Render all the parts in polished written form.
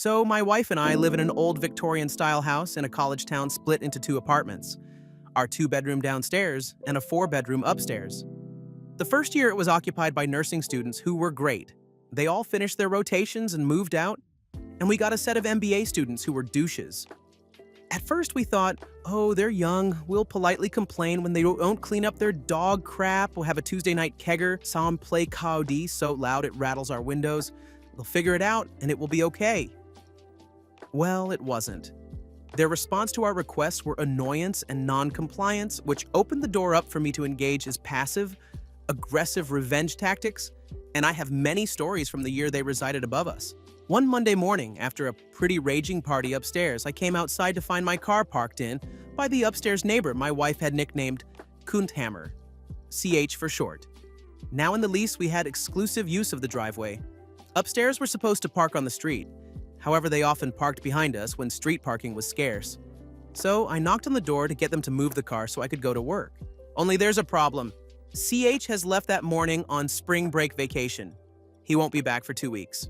So my wife and I live in an old Victorian-style house in a college town split into two apartments, our two-bedroom downstairs and a four-bedroom upstairs. The first year it was occupied by nursing students who were great. They all finished their rotations and moved out, and we got a set of MBA students who were douches. At first we thought, oh, they're young, we'll politely complain when they don't clean up their dog crap, we'll have a Tuesday night kegger, saw them play COD so loud it rattles our windows. They'll figure it out and it will be okay. Well, it wasn't. Their response to our requests were annoyance and non-compliance, which opened the door up for me to engage as passive, aggressive revenge tactics, and I have many stories from the year they resided above us. One Monday morning, after a pretty raging party upstairs, I came outside to find my car parked in by the upstairs neighbor my wife had nicknamed Kunthammer, CH for short. Now in the lease, we had exclusive use of the driveway. Upstairs, we're supposed to park on the street. However, they often parked behind us when street parking was scarce. So I knocked on the door to get them to move the car so I could go to work. Only there's a problem. CH has left that morning on spring break vacation. He won't be back for 2 weeks.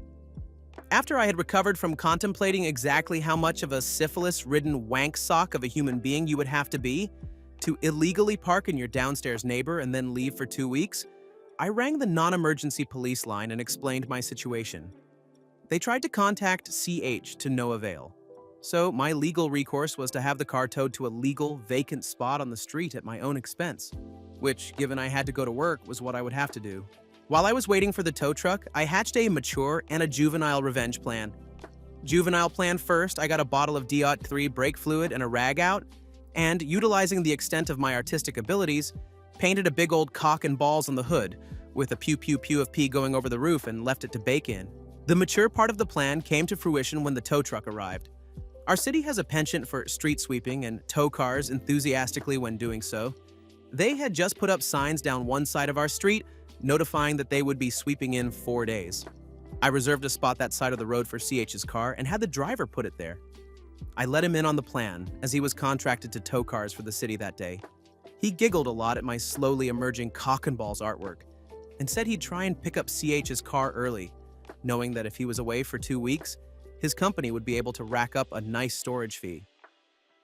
After I had recovered from contemplating exactly how much of a syphilis-ridden wank sock of a human being you would have to be to illegally park in your downstairs neighbor and then leave for 2 weeks, I rang the non-emergency police line and explained my situation. They tried to contact CH to no avail. So my legal recourse was to have the car towed to a legal, vacant spot on the street at my own expense, which, given I had to go to work, was what I would have to do. While I was waiting for the tow truck, I hatched a mature and a juvenile revenge plan. Juvenile plan first, I got a bottle of DOT3 brake fluid and a rag out, and, utilizing the extent of my artistic abilities, painted a big old cock and balls on the hood, with a pew-pew-pew of pee going over the roof and left it to bake in. The mature part of the plan came to fruition when the tow truck arrived. Our city has a penchant for street sweeping and tow cars enthusiastically when doing so. They had just put up signs down one side of our street, notifying that they would be sweeping in 4 days. I reserved a spot that side of the road for CH's car and had the driver put it there. I let him in on the plan, as he was contracted to tow cars for the city that day. He giggled a lot at my slowly emerging cock and balls artwork, and said he'd try and pick up CH's car early, knowing that if he was away for 2 weeks, his company would be able to rack up a nice storage fee.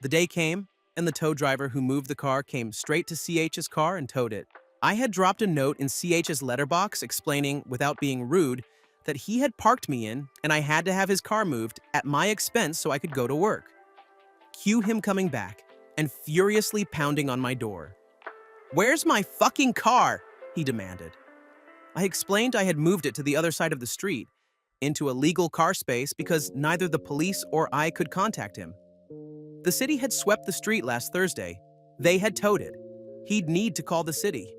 The day came, and the tow driver who moved the car came straight to CH's car and towed it. I had dropped a note in CH's letterbox explaining, without being rude, that he had parked me in and I had to have his car moved at my expense so I could go to work. Cue him coming back and furiously pounding on my door. "Where's my fucking car?" he demanded. I explained I had moved it to the other side of the street, into a legal car space, because neither the police or I could contact him. The city had swept the street last Thursday. They had towed it. He'd need to call the city.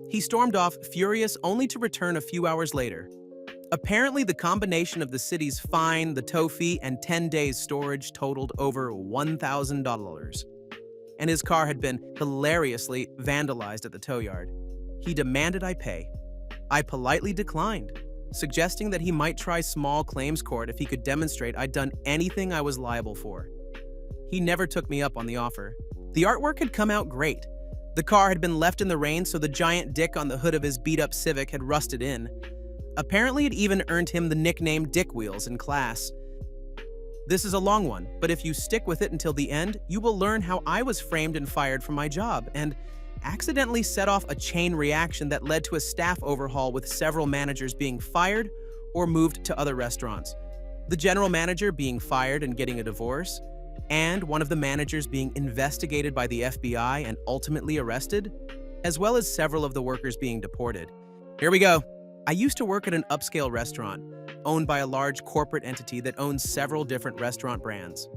He stormed off, furious, only to return a few hours later. Apparently, the combination of the city's fine, the tow fee, and 10 days storage totaled over $1,000. And his car had been hilariously vandalized at the tow yard. He demanded I pay. I politely declined, suggesting that he might try small claims court if he could demonstrate I'd done anything I was liable for. He never took me up on the offer. The artwork had come out great. The car had been left in the rain, so the giant dick on the hood of his beat-up Civic had rusted in. Apparently, it even earned him the nickname Dick Wheels in class. This is a long one, but if you stick with it until the end, you will learn how I was framed and fired from my job, and accidentally set off a chain reaction that led to a staff overhaul with several managers being fired or moved to other restaurants. The general manager being fired and getting a divorce, and one of the managers being investigated by the FBI and ultimately arrested, as well as several of the workers being deported. Here we go. I used to work at an upscale restaurant, owned by a large corporate entity that owns several different restaurant brands.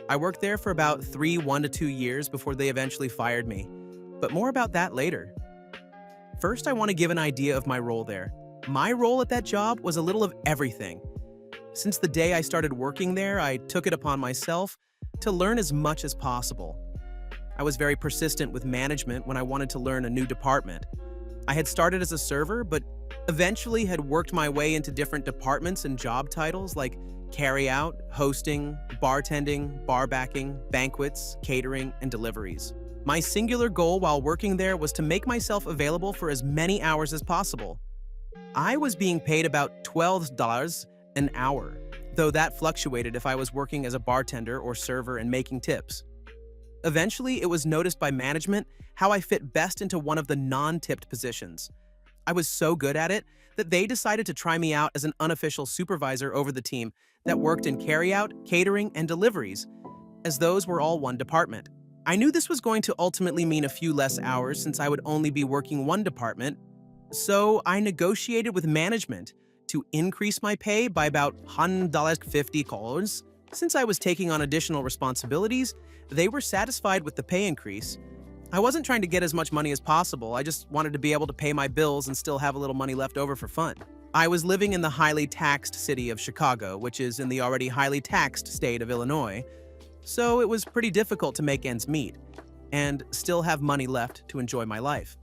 I worked there for about 1 to 2 years before they eventually fired me, but more about that later. First, I want to give an idea of my role there. My role at that job was a little of everything. Since the day I started working there, I took it upon myself to learn as much as possible. I was very persistent with management when I wanted to learn a new department. I had started as a server, but eventually had worked my way into different departments and job titles like carry-out, hosting, bartending, bar backing, banquets, catering, and deliveries. My singular goal while working there was to make myself available for as many hours as possible. I was being paid about $12 an hour, though that fluctuated if I was working as a bartender or server and making tips. Eventually, it was noticed by management how I fit best into one of the non-tipped positions. I was so good at it that they decided to try me out as an unofficial supervisor over the team that worked in carryout, catering, and deliveries, as those were all one department. I knew this was going to ultimately mean a few less hours since I would only be working one department, so I negotiated with management to increase my pay by about $150. Since I was taking on additional responsibilities, they were satisfied with the pay increase. I wasn't trying to get as much money as possible, I just wanted to be able to pay my bills and still have a little money left over for fun. I was living in the highly taxed city of Chicago, which is in the already highly taxed state of Illinois, so it was pretty difficult to make ends meet and still have money left to enjoy my life.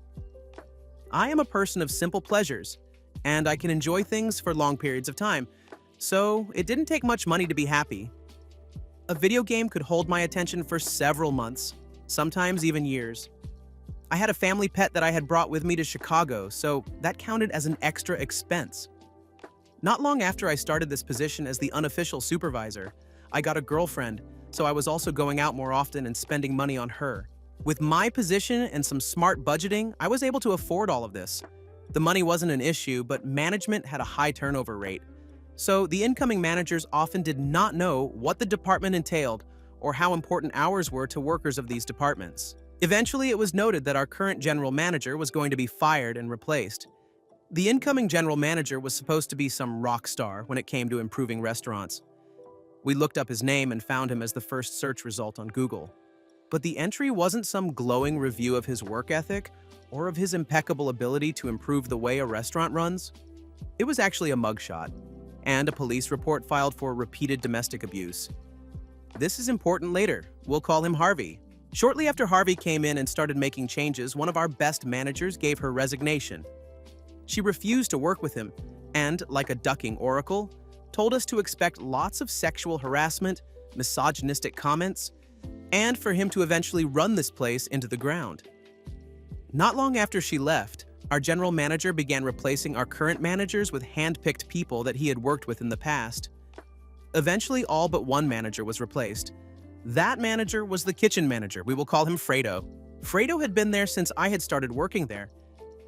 I am a person of simple pleasures, and I can enjoy things for long periods of time, so it didn't take much money to be happy. A video game could hold my attention for several months, sometimes even years. I had a family pet that I had brought with me to Chicago, so that counted as an extra expense. Not long after I started this position as the unofficial supervisor, I got a girlfriend, so I was also going out more often and spending money on her. With my position and some smart budgeting, I was able to afford all of this. The money wasn't an issue, but management had a high turnover rate. So the incoming managers often did not know what the department entailed or how important hours were to workers of these departments. Eventually, it was noted that our current general manager was going to be fired and replaced. The incoming general manager was supposed to be some rock star when it came to improving restaurants. We looked up his name and found him as the first search result on Google. But the entry wasn't some glowing review of his work ethic or of his impeccable ability to improve the way a restaurant runs. It was actually a mugshot and a police report filed for repeated domestic abuse. This is important later. We'll call him Harvey. Shortly after Harvey came in and started making changes, one of our best managers gave her resignation. She refused to work with him and, like a ducking oracle, told us to expect lots of sexual harassment, misogynistic comments, and for him to eventually run this place into the ground. Not long after she left, our general manager began replacing our current managers with hand-picked people that he had worked with in the past. Eventually, all but one manager was replaced. That manager was the kitchen manager. We will call him Fredo. Fredo had been there since I had started working there.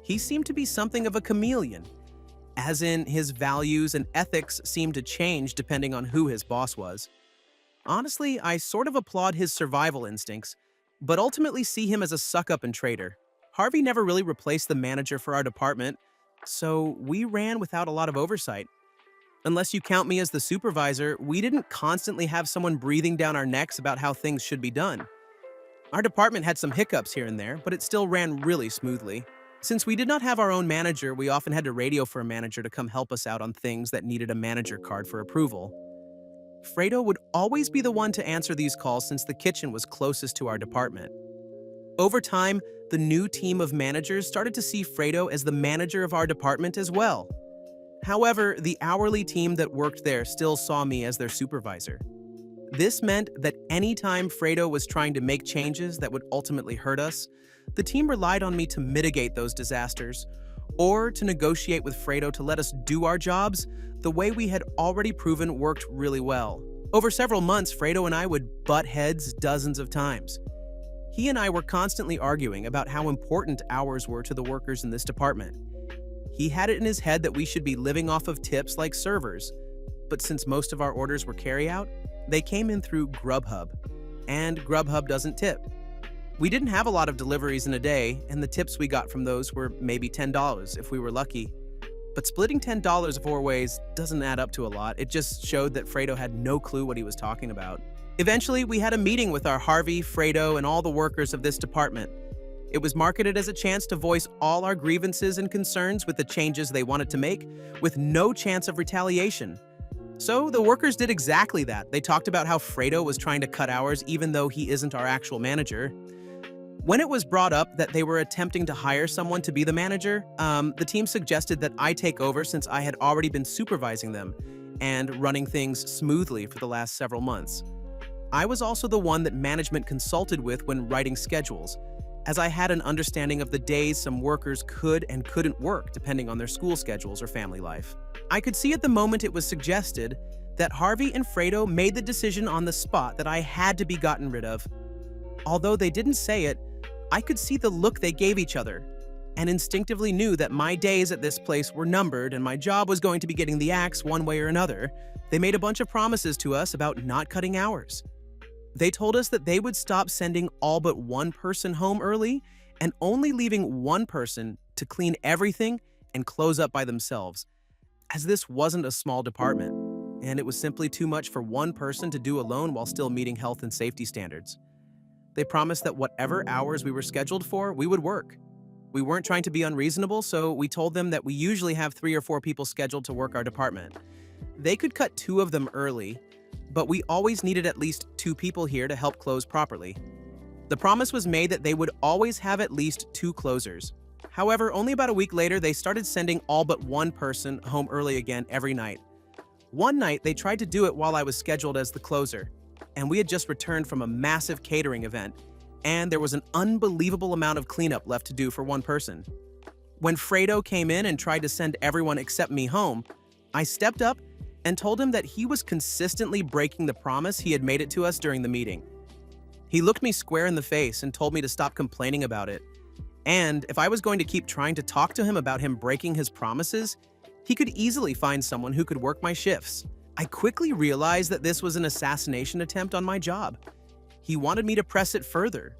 He seemed to be something of a chameleon, as in his values and ethics seemed to change depending on who his boss was. Honestly, I sort of applaud his survival instincts, but ultimately see him as a suck-up and traitor. Harvey never really replaced the manager for our department, so we ran without a lot of oversight. Unless you count me as the supervisor, we didn't constantly have someone breathing down our necks about how things should be done. Our department had some hiccups here and there, but it still ran really smoothly. Since we did not have our own manager, we often had to radio for a manager to come help us out on things that needed a manager card for approval. Fredo would always be the one to answer these calls since the kitchen was closest to our department. Over time, the new team of managers started to see Fredo as the manager of our department as well. However, the hourly team that worked there still saw me as their supervisor. This meant that anytime Fredo was trying to make changes that would ultimately hurt us, the team relied on me to mitigate those disasters, or to negotiate with Fredo to let us do our jobs the way we had already proven worked really well. Over several months, Fredo and I would butt heads dozens of times. He and I were constantly arguing about how important hours were to the workers in this department. He had it in his head that we should be living off of tips like servers, but since most of our orders were carryout, they came in through Grubhub, and Grubhub doesn't tip. We didn't have a lot of deliveries in a day, and the tips we got from those were maybe $10 if we were lucky. But splitting $10 four ways doesn't add up to a lot. It just showed that Fredo had no clue what he was talking about. Eventually, we had a meeting with our Harvey, Fredo, and all the workers of this department. It was marketed as a chance to voice all our grievances and concerns with the changes they wanted to make, with no chance of retaliation. So the workers did exactly that. They talked about how Fredo was trying to cut hours even though he isn't our actual manager. When it was brought up that they were attempting to hire someone to be the manager, the team suggested that I take over since I had already been supervising them and running things smoothly for the last several months. I was also the one that management consulted with when writing schedules, as I had an understanding of the days some workers could and couldn't work depending on their school schedules or family life. I could see at the moment it was suggested that Harvey and Fredo made the decision on the spot that I had to be gotten rid of. Although they didn't say it, I could see the look they gave each other, and instinctively knew that my days at this place were numbered and my job was going to be getting the axe one way or another. They made a bunch of promises to us about not cutting hours. They told us that they would stop sending all but one person home early and only leaving one person to clean everything and close up by themselves, as this wasn't a small department, and it was simply too much for one person to do alone while still meeting health and safety standards. They promised that whatever hours we were scheduled for, we would work. We weren't trying to be unreasonable, so we told them that we usually have 3 or 4 people scheduled to work our department. They could cut 2 of them early, but we always needed at least 2 people here to help close properly. The promise was made that they would always have at least 2 closers. However, only about a week later, they started sending all but one person home early again every night. One night, they tried to do it while I was scheduled as the closer, and we had just returned from a massive catering event, and there was an unbelievable amount of cleanup left to do for one person. When Fredo came in and tried to send everyone except me home, I stepped up and told him that he was consistently breaking the promise he had made it to us during the meeting. He looked me square in the face and told me to stop complaining about it. And if I was going to keep trying to talk to him about him breaking his promises, he could easily find someone who could work my shifts. I quickly realized that this was an assassination attempt on my job. He wanted me to press it further.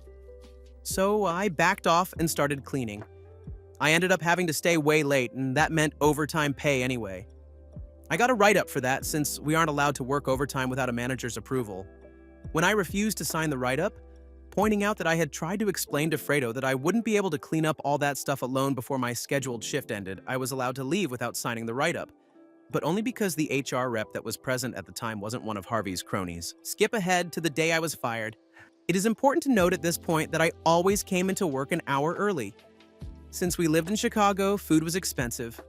So I backed off and started cleaning. I ended up having to stay way late, and that meant overtime pay anyway. I got a write-up for that since we aren't allowed to work overtime without a manager's approval. When I refused to sign the write-up, pointing out that I had tried to explain to Fredo that I wouldn't be able to clean up all that stuff alone before my scheduled shift ended, I was allowed to leave without signing the write-up, but only because the HR rep that was present at the time wasn't one of Harvey's cronies. Skip ahead to the day I was fired. It is important to note at this point that I always came into work an hour early. Since we lived in Chicago, food was expensive.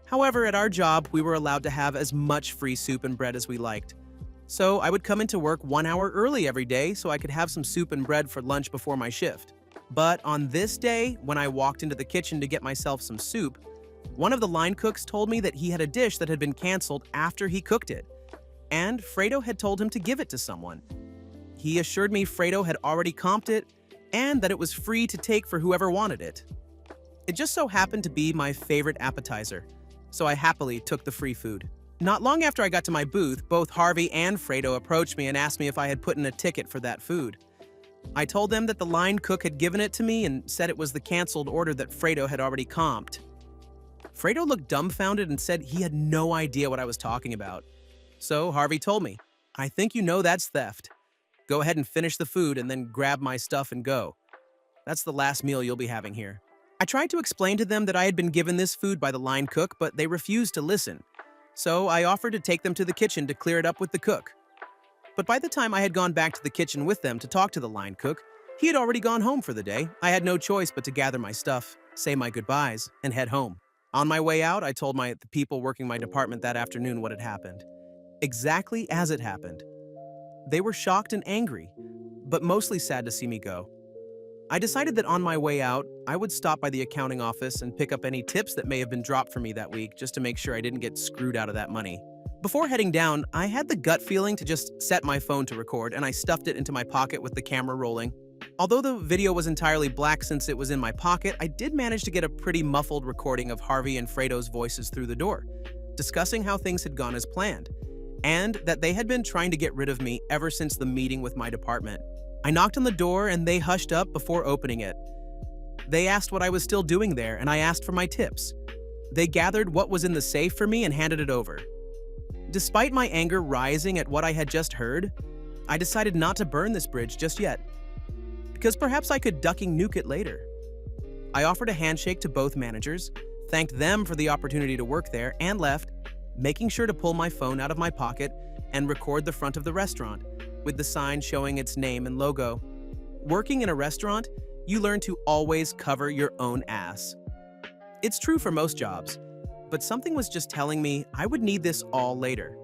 However, at our job, we were allowed to have as much free soup and bread as we liked. So I would come into work 1 hour early every day so I could have some soup and bread for lunch before my shift. But on this day, when I walked into the kitchen to get myself some soup, one of the line cooks told me that he had a dish that had been canceled after he cooked it, and Fredo had told him to give it to someone. He assured me Fredo had already comped it and that it was free to take for whoever wanted it. It just so happened to be my favorite appetizer, so I happily took the free food. Not long after I got to my booth, both Harvey and Fredo approached me and asked me if I had put in a ticket for that food. I told them that the line cook had given it to me and said it was the canceled order that Fredo had already comped. Fredo looked dumbfounded and said he had no idea what I was talking about. So Harvey told me, "I think you know that's theft. Go ahead and finish the food and then grab my stuff and go. That's the last meal you'll be having here." I tried to explain to them that I had been given this food by the line cook, but they refused to listen. So I offered to take them to the kitchen to clear it up with the cook. But by the time I had gone back to the kitchen with them to talk to the line cook, he had already gone home for the day. I had no choice but to gather my stuff, say my goodbyes, and head home. On my way out, I told the people working my department that afternoon what had happened. Exactly as it happened. They were shocked and angry, but mostly sad to see me go. I decided that on my way out, I would stop by the accounting office and pick up any tips that may have been dropped for me that week just to make sure I didn't get screwed out of that money. Before heading down, I had the gut feeling to just set my phone to record, and I stuffed it into my pocket with the camera rolling. Although the video was entirely black since it was in my pocket, I did manage to get a pretty muffled recording of Harvey and Fredo's voices through the door, discussing how things had gone as planned, and that they had been trying to get rid of me ever since the meeting with my department. I knocked on the door and they hushed up before opening it. They asked what I was still doing there, and I asked for my tips. They gathered what was in the safe for me and handed it over. Despite my anger rising at what I had just heard, I decided not to burn this bridge just yet, because perhaps I could ducking nuke it later. I offered a handshake to both managers, thanked them for the opportunity to work there, and left, making sure to pull my phone out of my pocket and record the front of the restaurant, with the sign showing its name and logo. Working in a restaurant, you learn to always cover your own ass. It's true for most jobs, but something was just telling me I would need this all later.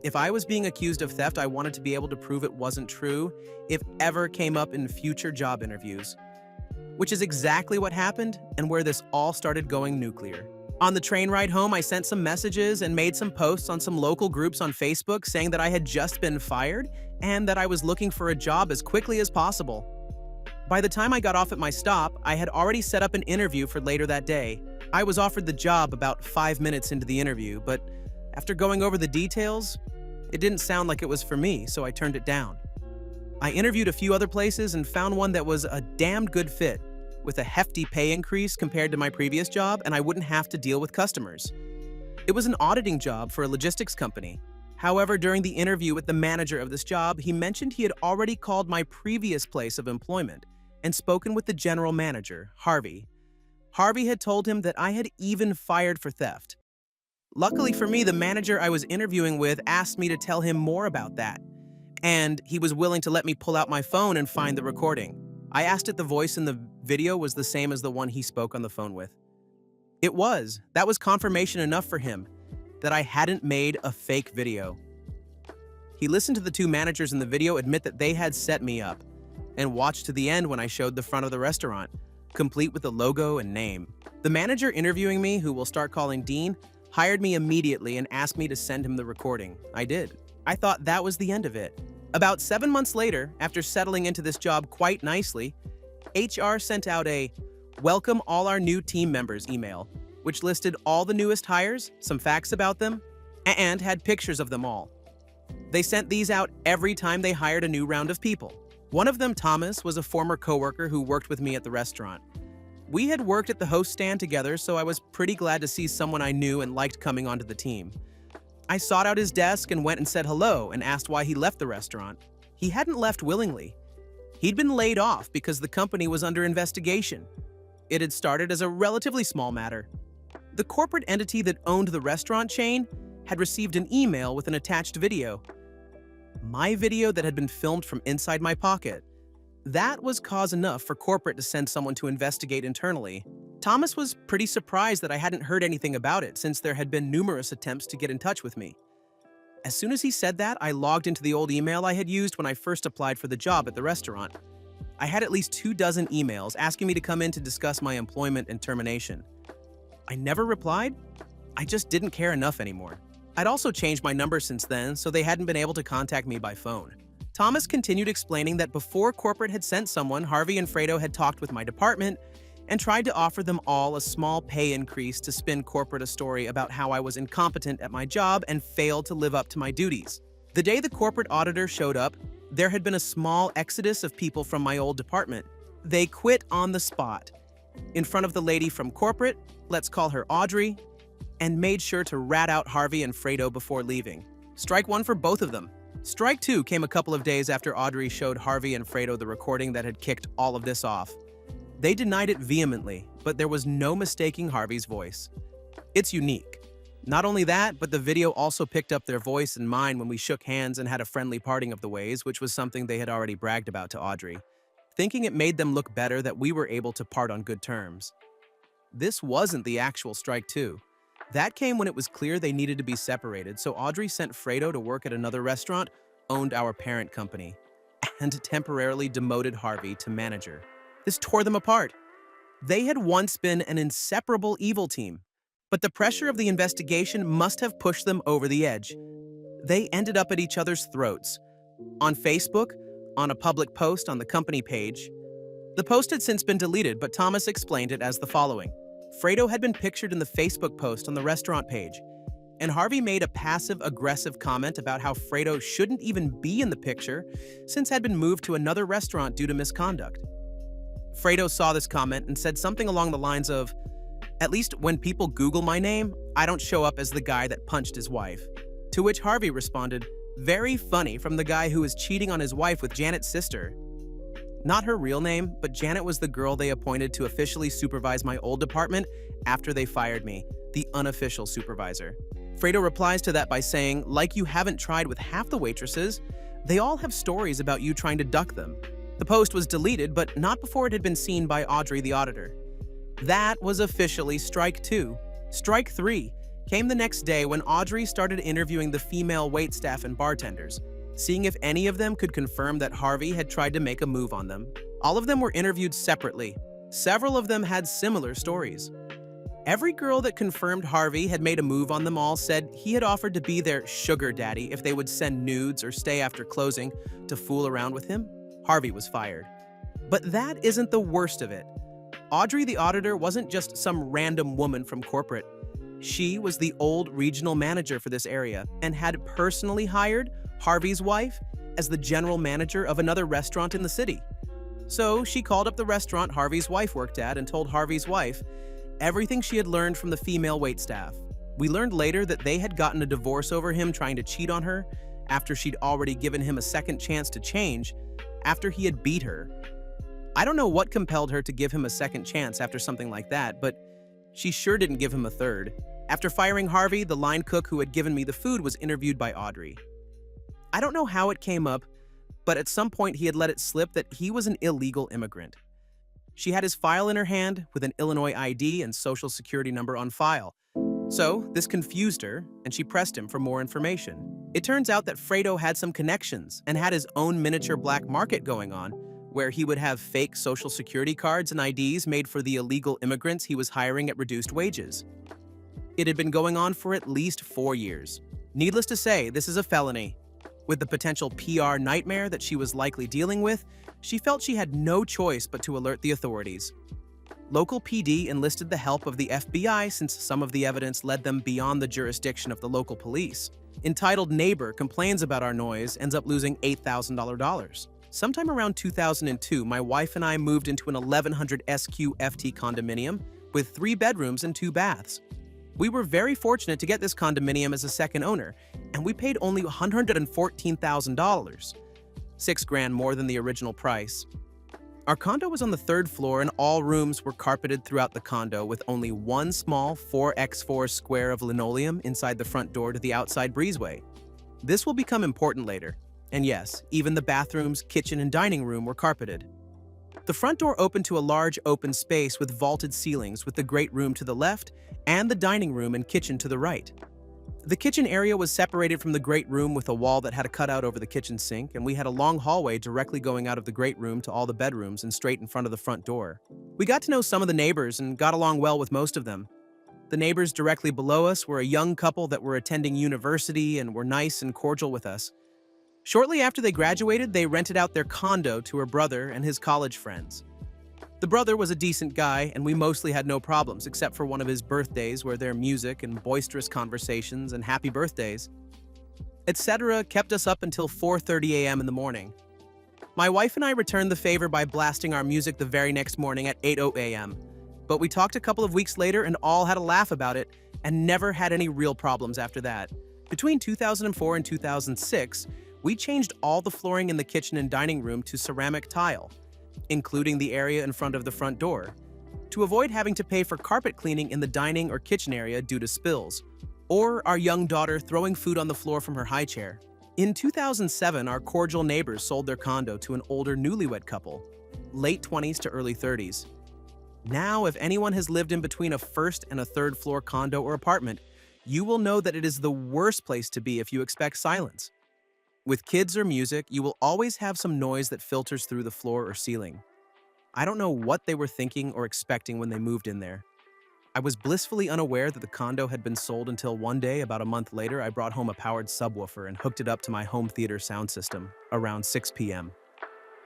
If I was being accused of theft, I wanted to be able to prove it wasn't true if ever came up in future job interviews, which is exactly what happened and where this all started going nuclear. On the train ride home, I sent some messages and made some posts on some local groups on Facebook saying that I had just been fired and that I was looking for a job as quickly as possible. By the time I got off at my stop, I had already set up an interview for later that day. I was offered the job about 5 minutes into the interview, but after going over the details, it didn't sound like it was for me, so I turned it down. I interviewed a few other places and found one that was a damned good fit, with a hefty pay increase compared to my previous job, and I wouldn't have to deal with customers. It was an auditing job for a logistics company. However, during the interview with the manager of this job, he mentioned he had already called my previous place of employment and spoken with the general manager, Harvey. Harvey had told him that I had even fired for theft. Luckily for me, the manager I was interviewing with asked me to tell him more about that, and he was willing to let me pull out my phone and find the recording. I asked if the voice in the video was the same as the one he spoke on the phone with. It was. That was confirmation enough for him that I hadn't made a fake video. He listened to the two managers in the video admit that they had set me up and watched to the end when I showed the front of the restaurant, complete with the logo and name. The manager interviewing me, who we'll start calling Dean, hired me immediately and asked me to send him the recording. I did. I thought that was the end of it. About 7 months later, after settling into this job quite nicely, HR sent out a "Welcome all our new team members" email, which listed all the newest hires, some facts about them, and had pictures of them all. They sent these out every time they hired a new round of people. One of them, Thomas, was a former coworker who worked with me at the restaurant. We had worked at the host stand together, so I was pretty glad to see someone I knew and liked coming onto the team. I sought out his desk and went and said hello and asked why he left the restaurant. He hadn't left willingly. He'd been laid off because the company was under investigation. It had started as a relatively small matter. The corporate entity that owned the restaurant chain had received an email with an attached video. My video that had been filmed from inside my pocket. That was cause enough for corporate to send someone to investigate internally. Thomas was pretty surprised that I hadn't heard anything about it since there had been numerous attempts to get in touch with me. As soon as he said that, I logged into the old email I had used when I first applied for the job at the restaurant. I had at least 24 emails asking me to come in to discuss my employment and termination. I never replied. I just didn't care enough anymore. I'd also changed my number since then, so they hadn't been able to contact me by phone. Thomas continued explaining that before corporate had sent someone, Harvey and Fredo had talked with my department and tried to offer them all a small pay increase to spin corporate a story about how I was incompetent at my job and failed to live up to my duties. The day the corporate auditor showed up, there had been a small exodus of people from my old department. They quit on the spot, in front of the lady from corporate, let's call her Audrey, and made sure to rat out Harvey and Fredo before leaving. Strike one for both of them. Strike two came a couple of days after Audrey showed Harvey and Fredo the recording that had kicked all of this off. They denied it vehemently, but there was no mistaking Harvey's voice. It's unique. Not only that, but the video also picked up their voice and mine when we shook hands and had a friendly parting of the ways, which was something they had already bragged about to Audrey, thinking it made them look better that we were able to part on good terms. This wasn't the actual strike two. That came when it was clear they needed to be separated, so Audrey sent Fredo to work at another restaurant, owned our parent company, and temporarily demoted Harvey to manager. This tore them apart. They had once been an inseparable evil team, but the pressure of the investigation must have pushed them over the edge. They ended up at each other's throats. On Facebook, on a public post on the company page. The post had since been deleted, but Thomas explained it as the following. Fredo had been pictured in the Facebook post on the restaurant page, and Harvey made a passive-aggressive comment about how Fredo shouldn't even be in the picture since had been moved to another restaurant due to misconduct. Fredo saw this comment and said something along the lines of, "At least when people Google my name, I don't show up as the guy that punched his wife." To which Harvey responded, "Very funny from the guy who was cheating on his wife with Janet's sister." Not her real name, but Janet was the girl they appointed to officially supervise my old department after they fired me, the unofficial supervisor. Fredo replies to that by saying, "Like you haven't tried with half the waitresses, they all have stories about you trying to duck them." The post was deleted, but not before it had been seen by Audrey the auditor. That was officially strike two. Strike three came the next day when Audrey started interviewing the female waitstaff and bartenders, seeing if any of them could confirm that Harvey had tried to make a move on them. All of them were interviewed separately. Several of them had similar stories. Every girl that confirmed Harvey had made a move on them all said he had offered to be their sugar daddy if they would send nudes or stay after closing to fool around with him. Harvey was fired. But that isn't the worst of it. Audrey the auditor wasn't just some random woman from corporate. She was the old regional manager for this area and had personally hired Harvey's wife as the general manager of another restaurant in the city. So she called up the restaurant Harvey's wife worked at and told Harvey's wife everything she had learned from the female waitstaff. We learned later that they had gotten a divorce over him trying to cheat on her after she'd already given him a second chance to change after he had beat her. I don't know what compelled her to give him a second chance after something like that, but she sure didn't give him a third. After firing Harvey, the line cook who had given me the food was interviewed by Audrey. I don't know how it came up, but at some point he had let it slip that he was an illegal immigrant. She had his file in her hand with an Illinois ID and social security number on file. So this confused her, and she pressed him for more information. It turns out that Fredo had some connections and had his own miniature black market going on, where he would have fake social security cards and IDs made for the illegal immigrants he was hiring at reduced wages. It had been going on for at least 4 years. Needless to say, this is a felony. With the potential PR nightmare that she was likely dealing with, she felt she had no choice but to alert the authorities. Local PD enlisted the help of the FBI since some of the evidence led them beyond the jurisdiction of the local police. Entitled Neighbor complains about our noise, ends up losing $8,000. Sometime around 2002, my wife and I moved into an 1100 SQ FT condominium with 3 bedrooms and 2 baths. We were very fortunate to get this condominium as a second owner, and we paid only $114,000, $6,000 more than the original price. Our condo was on the 3rd floor and all rooms were carpeted throughout the condo with only one small 4x4 square of linoleum inside the front door to the outside breezeway. This will become important later. And yes, even the bathrooms, kitchen, and dining room were carpeted. The front door opened to a large open space with vaulted ceilings with the great room to the left and the dining room and kitchen to the right. The kitchen area was separated from the great room with a wall that had a cutout over the kitchen sink, and we had a long hallway directly going out of the great room to all the bedrooms and straight in front of the front door. We got to know some of the neighbors and got along well with most of them. The neighbors directly below us were a young couple that were attending university and were nice and cordial with us. Shortly after they graduated, they rented out their condo to her brother and his college friends. The brother was a decent guy, and we mostly had no problems, except for one of his birthdays where their music and boisterous conversations and happy birthdays, etc. kept us up until 4:30 a.m. in the morning. My wife and I returned the favor by blasting our music the very next morning at 8:00 a.m. But we talked a couple of weeks later and all had a laugh about it and never had any real problems after that. Between 2004 and 2006, we changed all the flooring in the kitchen and dining room to ceramic tile, including the area in front of the front door, to avoid having to pay for carpet cleaning in the dining or kitchen area due to spills, or our young daughter throwing food on the floor from her high chair. In 2007, our cordial neighbors sold their condo to an older newlywed couple, late 20s to early 30s. Now, if anyone has lived in between a first and a third floor condo or apartment, you will know that it is the worst place to be if you expect silence. With kids or music, you will always have some noise that filters through the floor or ceiling. I don't know what they were thinking or expecting when they moved in there. I was blissfully unaware that the condo had been sold until one day, about a month later, I brought home a powered subwoofer and hooked it up to my home theater sound system around 6 p.m.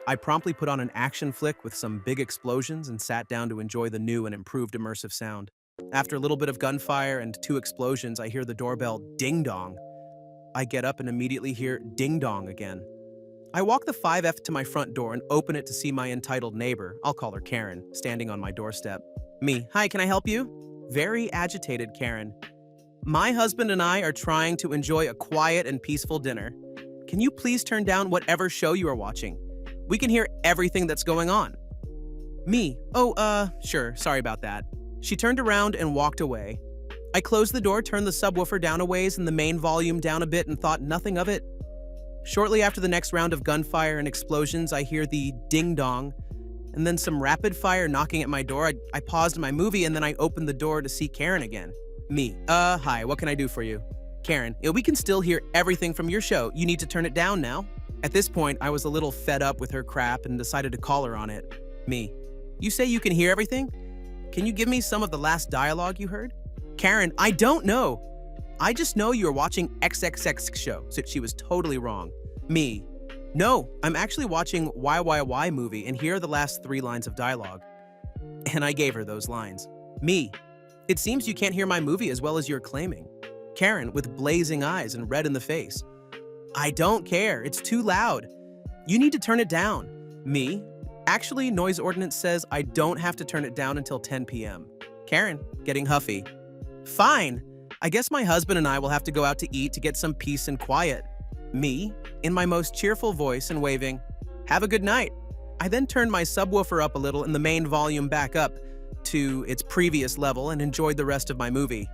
I promptly put on an action flick with some big explosions and sat down to enjoy the new and improved immersive sound. After a little bit of gunfire and 2 explosions, I hear the doorbell ding-dong. I get up and immediately hear ding-dong again. I walk the 5F to my front door and open it to see my entitled neighbor, I'll call her Karen, standing on my doorstep. Me, hi, can I help you? Very agitated Karen. My husband and I are trying to enjoy a quiet and peaceful dinner. Can you please turn down whatever show you are watching? We can hear everything that's going on. Me, sure, sorry about that. She turned around and walked away. I closed the door, turned the subwoofer down a ways and the main volume down a bit and thought nothing of it. Shortly after the next round of gunfire and explosions, I hear the ding-dong, and then some rapid fire knocking at my door. I paused my movie and then I opened the door to see Karen again. Me, hi, what can I do for you? Karen, we can still hear everything from your show. You need to turn it down now. At this point, I was a little fed up with her crap and decided to call her on it. Me, you say you can hear everything? can you give me some of the last dialogue you heard? Karen, I don't know. I just know you're watching XXX show, so she was totally wrong. Me, no, I'm actually watching YYY movie, and here are the last 3 lines of dialogue. And I gave her those lines. Me, it seems you can't hear my movie as well as you're claiming. Karen, with blazing eyes and red in the face. I don't care, it's too loud. You need to turn it down. Me, actually, noise ordinance says I don't have to turn it down until 10 p.m. Karen, getting huffy. Fine, I guess my husband and I will have to go out to eat to get some peace and quiet. Me, in my most cheerful voice and waving, have a good night. I then turned my subwoofer up a little and the main volume back up to its previous level and enjoyed the rest of my movie.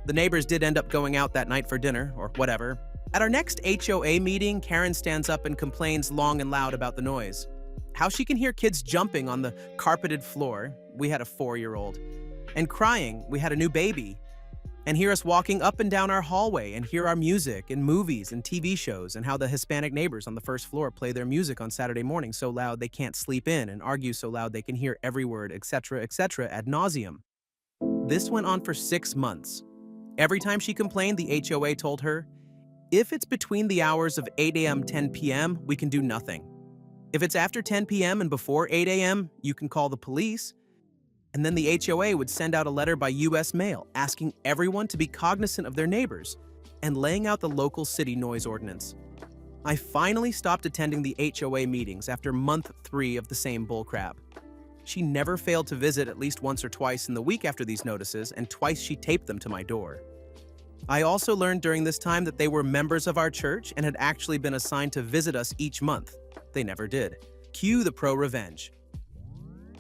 The neighbors did end up going out that night for dinner, or whatever. At our next HOA meeting, Karen stands up and complains long and loud about the noise. How she can hear kids jumping on the carpeted floor, we had a 4-year-old, and crying, we had a new baby, and hear us walking up and down our hallway and hear our music and movies and TV shows and how the Hispanic neighbors on the first floor play their music on Saturday morning so loud they can't sleep in and argue so loud they can hear every word, etc., ad nauseum. This went on for 6 months. Every time she complained, the HOA told her, if it's between the hours of 8 a.m. 10 p.m., we can do nothing. If it's after 10 p.m. and before 8 a.m., you can call the police. And then the HOA would send out a letter by U.S. mail asking everyone to be cognizant of their neighbors and laying out the local city noise ordinance. I finally stopped attending the HOA meetings after month 3 of the same bullcrap. She never failed to visit at least once or twice in the week after these notices, and twice she taped them to my door. I also learned during this time that they were members of our church and had actually been assigned to visit us each month. They never did. Cue the pro-revenge.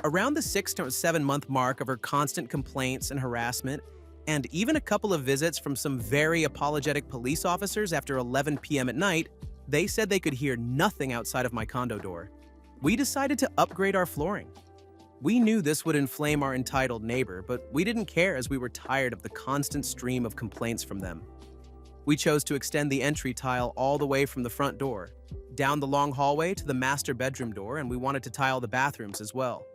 Around the 6 to 7 month mark of her constant complaints and harassment, and even a couple of visits from some very apologetic police officers after 11 p.m. at night, they said they could hear nothing outside of my condo door. We decided to upgrade our flooring. We knew this would inflame our entitled neighbor, but we didn't care as we were tired of the constant stream of complaints from them. We chose to extend the entry tile all the way from the front door, down the long hallway to the master bedroom door, and we wanted to tile the bathrooms as well.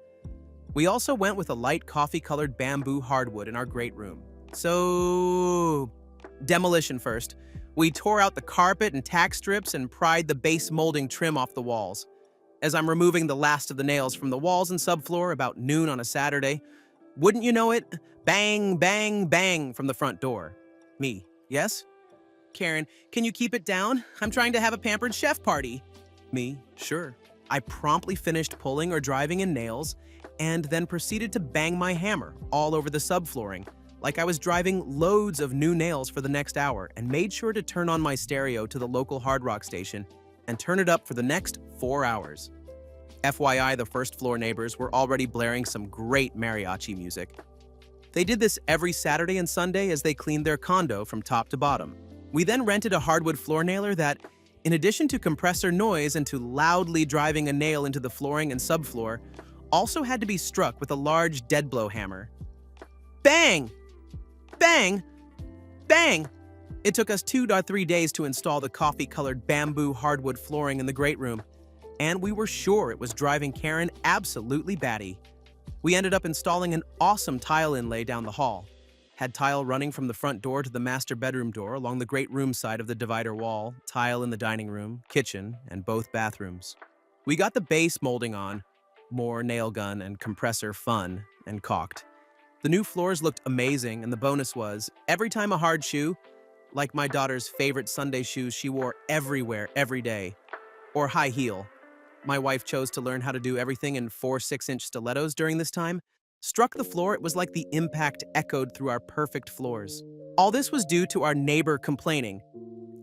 We also went with a light coffee-colored bamboo hardwood in our great room. So, demolition first. We tore out the carpet and tack strips and pried the base molding trim off the walls. As I'm removing the last of the nails from the walls and subfloor about noon on a Saturday, wouldn't you know it, bang, bang, bang from the front door. Me, yes? Karen, can you keep it down? I'm trying to have a pampered chef party. Me, sure. I promptly finished pulling or driving in nails and then proceeded to bang my hammer all over the subflooring, like I was driving loads of new nails for the next hour, and made sure to turn on my stereo to the local hard rock station and turn it up for the next 4 hours. FYI, the first floor neighbors were already blaring some great mariachi music. They did this every Saturday and Sunday as they cleaned their condo from top to bottom. We then rented a hardwood floor nailer that, in addition to compressor noise and to loudly driving a nail into the flooring and subfloor, also had to be struck with a large dead blow hammer. Bang! Bang! Bang! It took us 2 to 3 days to install the coffee-colored bamboo hardwood flooring in the great room, and we were sure it was driving Karen absolutely batty. We ended up installing an awesome tile inlay down the hall. Had tile running from the front door to the master bedroom door along the great room side of the divider wall, tile in the dining room, kitchen, and both bathrooms. We got the base molding on, more nail gun and compressor fun, and caulked. The new floors looked amazing, and the bonus was, every time a hard shoe, like my daughter's favorite Sunday shoes she wore everywhere, every day, or high heel. My wife chose to learn how to do everything in 4 6-inch stilettos during this time. Struck the floor, it was like the impact echoed through our perfect floors. All this was due to our neighbor complaining.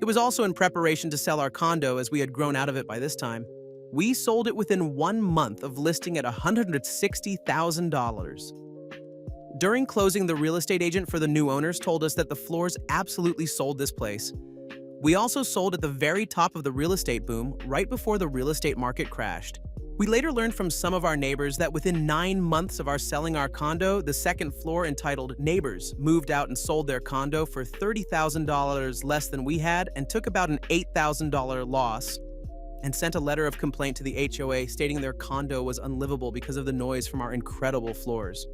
It was also in preparation to sell our condo as we had grown out of it by this time. We sold it within 1 month of listing at $160,000. During closing, the real estate agent for the new owners told us that the floors absolutely sold this place. We also sold at the very top of the real estate boom, right before the real estate market crashed. We later learned from some of our neighbors that within 9 months of our selling our condo, the second floor entitled Neighbors moved out and sold their condo for $30,000 less than we had and took about an $8,000 loss, and sent a letter of complaint to the HOA stating their condo was unlivable because of the noise from our incredible floors.